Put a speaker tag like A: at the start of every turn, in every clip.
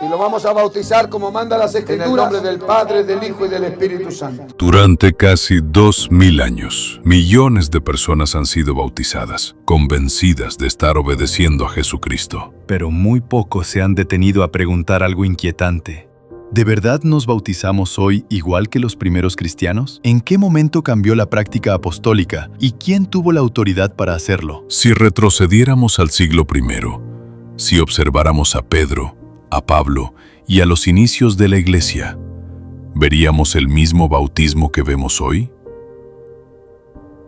A: Y lo vamos a bautizar como manda las Escrituras, en el nombre del Padre, del Hijo y del Espíritu Santo.
B: Durante casi 2000 años, millones de personas han sido bautizadas, convencidas de estar obedeciendo a Jesucristo.
C: Pero muy pocos se han detenido a preguntar algo inquietante. ¿De verdad nos bautizamos hoy igual que los primeros cristianos? ¿En qué momento cambió la práctica apostólica y quién tuvo la autoridad para hacerlo?
B: Si retrocediéramos al siglo I, si observáramos a Pedro, a Pablo y a los inicios de la Iglesia, ¿veríamos el mismo bautismo que vemos hoy?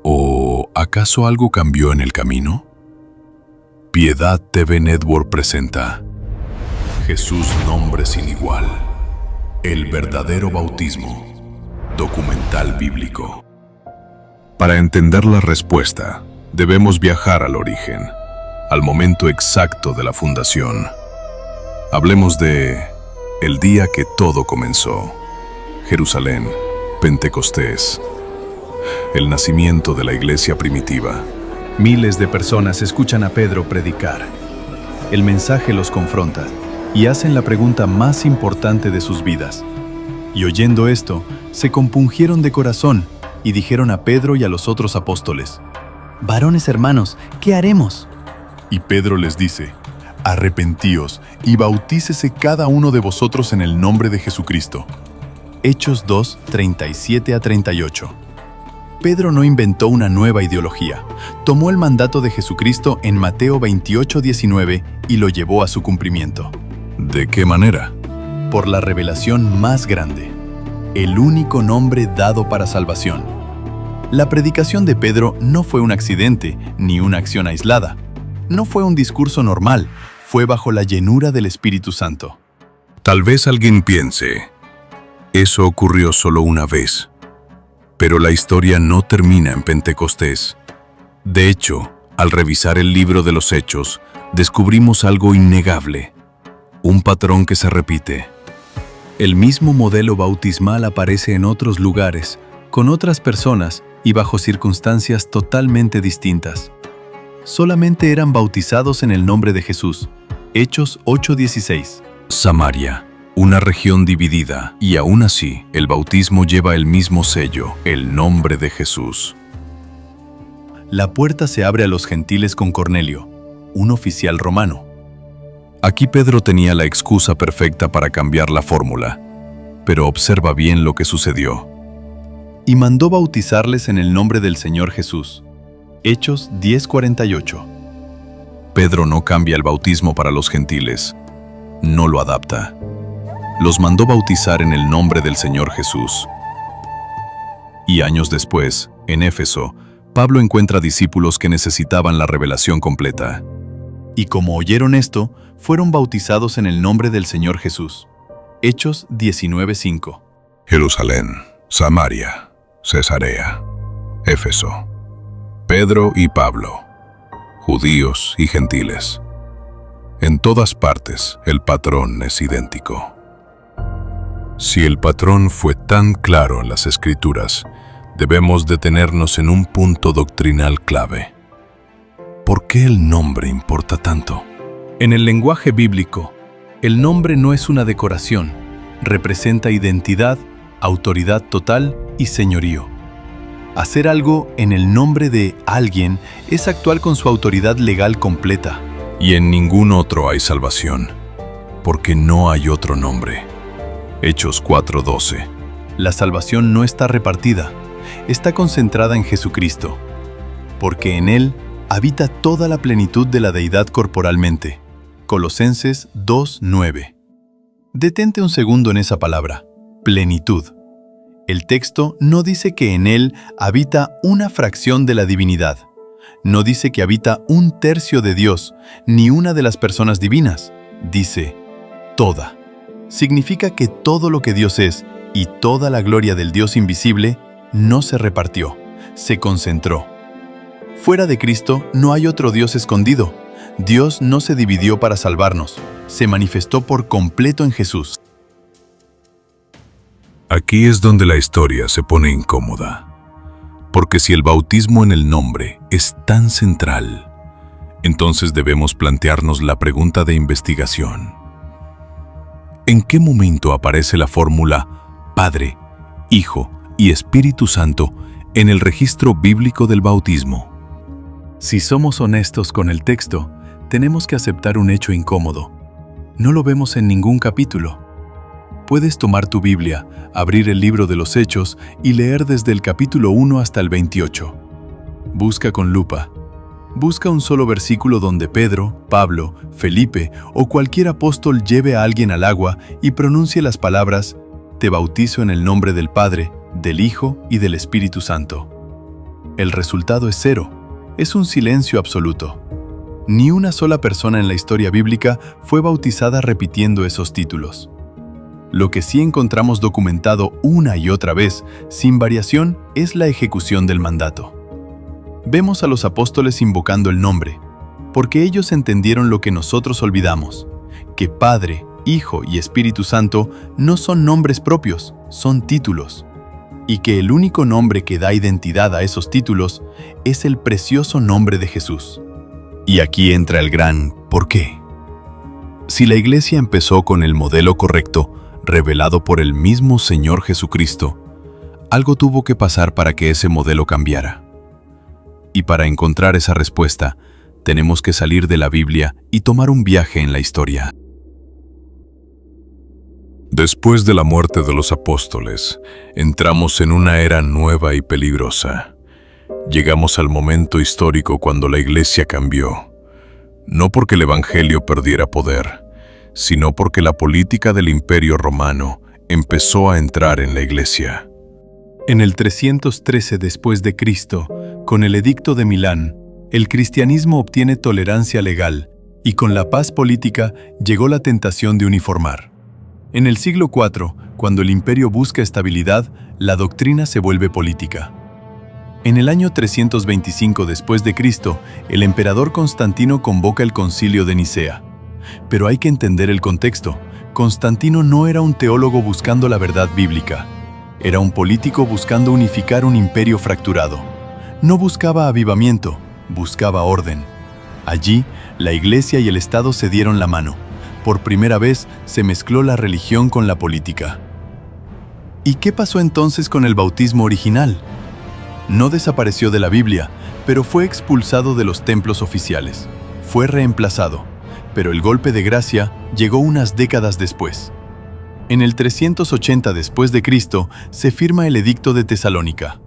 B: ¿O acaso algo cambió en el camino? Piedad TV Network presenta Jesús, nombre sin igual, el verdadero bautismo, documental bíblico. Para entender la respuesta, debemos viajar al origen, al momento exacto de la fundación. Hablemos de el día que todo comenzó. Jerusalén, Pentecostés, el nacimiento de la iglesia primitiva.
C: Miles de personas escuchan a Pedro predicar. El mensaje los confronta y hacen la pregunta más importante de sus vidas. Y oyendo esto, se compungieron de corazón y dijeron a Pedro y a los otros apóstoles: «Varones hermanos, ¿qué haremos?»
B: Y Pedro les dice: «Arrepentíos y bautícese cada uno de vosotros en el nombre de Jesucristo».
C: Hechos 2, 37 a 38. Pedro no inventó una nueva ideología. Tomó el mandato de Jesucristo en Mateo 28, 19 y lo llevó a su cumplimiento.
B: ¿De qué manera?
C: Por la revelación más grande, el único nombre dado para salvación. La predicación de Pedro no fue un accidente ni una acción aislada. No fue un discurso normal, fue bajo la llenura del Espíritu Santo.
B: Tal vez alguien piense, eso ocurrió solo una vez, pero la historia no termina en Pentecostés. De hecho, al revisar el libro de los Hechos, descubrimos algo innegable, un patrón que se repite. El mismo modelo bautismal aparece en otros lugares, con otras personas y bajo circunstancias totalmente distintas. Solamente eran bautizados en el nombre de Jesús. Hechos 8:16. Samaria, una región dividida, y aún así, el bautismo lleva el mismo sello, el nombre de Jesús.
C: La puerta se abre a los gentiles con Cornelio, un oficial romano.
B: Aquí Pedro tenía la excusa perfecta para cambiar la fórmula, pero observa bien lo que sucedió.
C: Y mandó bautizarles en el nombre del Señor Jesús. Hechos 10:48.
B: Pedro no cambia el bautismo para los gentiles, no lo adapta. Los mandó bautizar en el nombre del Señor Jesús. Y años después, en Éfeso, Pablo encuentra discípulos que necesitaban la revelación completa.
C: Y como oyeron esto, fueron bautizados en el nombre del Señor Jesús. Hechos 19:5.
B: Jerusalén, Samaria, Cesarea, Éfeso. Pedro y Pablo, judíos y gentiles. En todas partes, el patrón es idéntico. Si el patrón fue tan claro en las Escrituras, debemos detenernos en un punto doctrinal clave. ¿Por qué el nombre importa tanto?
C: En el lenguaje bíblico, el nombre no es una decoración, representa identidad, autoridad total y señorío. Hacer algo en el nombre de alguien es actuar con su autoridad legal completa.
B: Y en ningún otro hay salvación, porque no hay otro nombre. Hechos 4:12.
C: La salvación no está repartida, está concentrada en Jesucristo, porque en Él habita toda la plenitud de la deidad corporalmente. Colosenses 2:9. Detente un segundo en esa palabra, plenitud. El texto no dice que en Él habita una fracción de la divinidad. No dice que habita un tercio de Dios, ni una de las personas divinas. Dice, toda. Significa que todo lo que Dios es y toda la gloria del Dios invisible no se repartió, se concentró. Fuera de Cristo no hay otro Dios escondido. Dios no se dividió para salvarnos, se manifestó por completo en Jesús.
B: Aquí es donde la historia se pone incómoda. Porque si el bautismo en el nombre es tan central, entonces debemos plantearnos la pregunta de investigación. ¿En qué momento aparece la fórmula Padre, Hijo y Espíritu Santo en el registro bíblico del bautismo?
C: Si somos honestos con el texto, tenemos que aceptar un hecho incómodo. No lo vemos en ningún capítulo. Puedes tomar tu Biblia, abrir el libro de los Hechos y leer desde el capítulo 1 hasta el 28. Busca con lupa. Busca un solo versículo donde Pedro, Pablo, Felipe o cualquier apóstol lleve a alguien al agua y pronuncie las palabras: «Te bautizo en el nombre del Padre, del Hijo y del Espíritu Santo». El resultado es cero. Es un silencio absoluto. Ni una sola persona en la historia bíblica fue bautizada repitiendo esos títulos. Lo que sí encontramos documentado una y otra vez, sin variación, es la ejecución del mandato. Vemos a los apóstoles invocando el nombre, porque ellos entendieron lo que nosotros olvidamos, que Padre, Hijo y Espíritu Santo no son nombres propios, son títulos, y que el único nombre que da identidad a esos títulos es el precioso nombre de Jesús. Y aquí entra el gran ¿por qué? Si la Iglesia empezó con el modelo correcto, revelado por el mismo Señor Jesucristo, algo tuvo que pasar para que ese modelo cambiara. Y para encontrar esa respuesta, tenemos que salir de la Biblia y tomar un viaje en la historia.
B: Después de la muerte de los apóstoles, entramos en una era nueva y peligrosa. Llegamos al momento histórico cuando la Iglesia cambió, no porque el Evangelio perdiera poder, sino porque la política del Imperio Romano empezó a entrar en la Iglesia.
C: En el 313 después de Cristo, con el Edicto de Milán, el cristianismo obtiene tolerancia legal y con la paz política llegó la tentación de uniformar. En el siglo IV, cuando el imperio busca estabilidad, la doctrina se vuelve política. En el año 325 después de Cristo, el emperador Constantino convoca el Concilio de Nicea. Pero hay que entender el contexto. Constantino no era un teólogo buscando la verdad bíblica. Era un político buscando unificar un imperio fracturado. No buscaba avivamiento, buscaba orden. Allí, la Iglesia y el Estado se dieron la mano. Por primera vez se mezcló la religión con la política. ¿Y qué pasó entonces con el bautismo original? No desapareció de la Biblia, pero fue expulsado de los templos oficiales. Fue reemplazado, pero el golpe de gracia llegó unas décadas después. En el 380 después de Cristo se firma el Edicto de Tesalónica.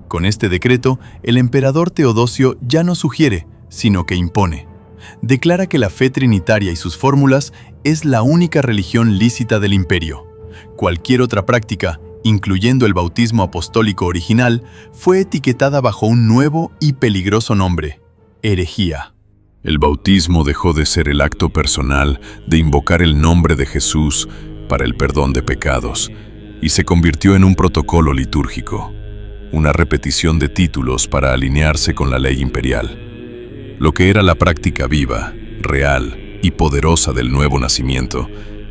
C: Con este decreto, el emperador Teodosio ya no sugiere, sino que impone. Declara que la fe trinitaria y sus fórmulas es la única religión lícita del imperio. Cualquier otra práctica, incluyendo el bautismo apostólico original, fue etiquetada bajo un nuevo y peligroso nombre: herejía.
B: El bautismo dejó de ser el acto personal de invocar el nombre de Jesús para el perdón de pecados y se convirtió en un protocolo litúrgico, una repetición de títulos para alinearse con la ley imperial. Lo que era la práctica viva, real y poderosa del nuevo nacimiento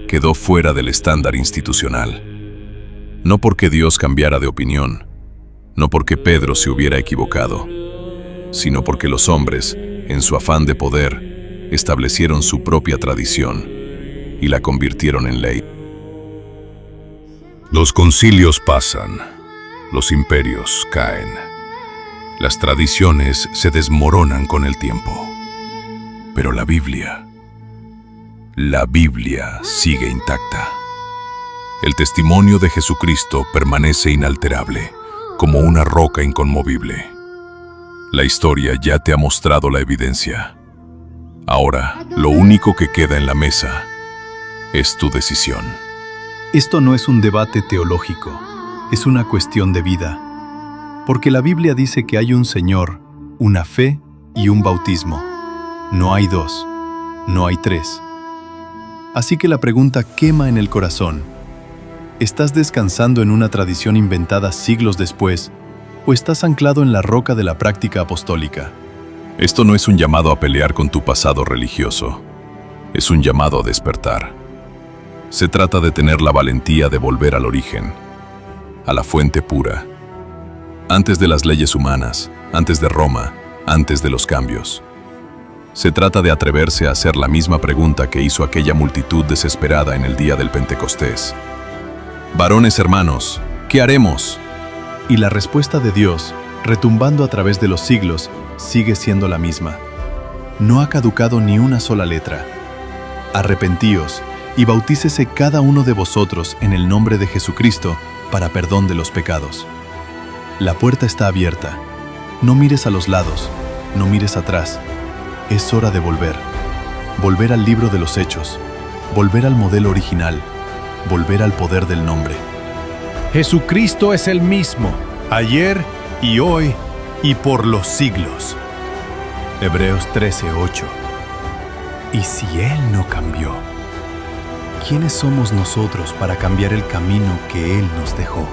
B: quedó fuera del estándar institucional. No porque Dios cambiara de opinión, no porque Pedro se hubiera equivocado, sino porque los hombres, en su afán de poder, establecieron su propia tradición y la convirtieron en ley. Los concilios pasan, los imperios caen. Las tradiciones se desmoronan con el tiempo. Pero la Biblia sigue intacta. El testimonio de Jesucristo permanece inalterable, como una roca inconmovible. La historia ya te ha mostrado la evidencia. Ahora, lo único que queda en la mesa es tu decisión.
C: Esto no es un debate teológico, es una cuestión de vida. Porque la Biblia dice que hay un Señor, una fe y un bautismo. No hay dos, no hay tres. Así que la pregunta quema en el corazón. ¿Estás descansando en una tradición inventada siglos después o estás anclado en la roca de la práctica apostólica?
B: Esto no es un llamado a pelear con tu pasado religioso. Es un llamado a despertar. Se trata de tener la valentía de volver al origen, a la fuente pura. Antes de las leyes humanas, antes de Roma, antes de los cambios. Se trata de atreverse a hacer la misma pregunta que hizo aquella multitud desesperada en el día del Pentecostés. Varones hermanos, ¿qué haremos?
C: Y la respuesta de Dios, retumbando a través de los siglos, sigue siendo la misma. No ha caducado ni una sola letra. Arrepentíos y bautícese cada uno de vosotros en el nombre de Jesucristo para perdón de los pecados. La puerta está abierta. No mires a los lados, no mires atrás. Es hora de volver. Volver al libro de los Hechos. Volver al modelo original. Volver al poder del nombre.
D: Jesucristo es el mismo, ayer y hoy y por los siglos.
C: Hebreos 13:8. Y si Él no cambió, ¿quiénes somos nosotros para cambiar el camino que Él nos dejó?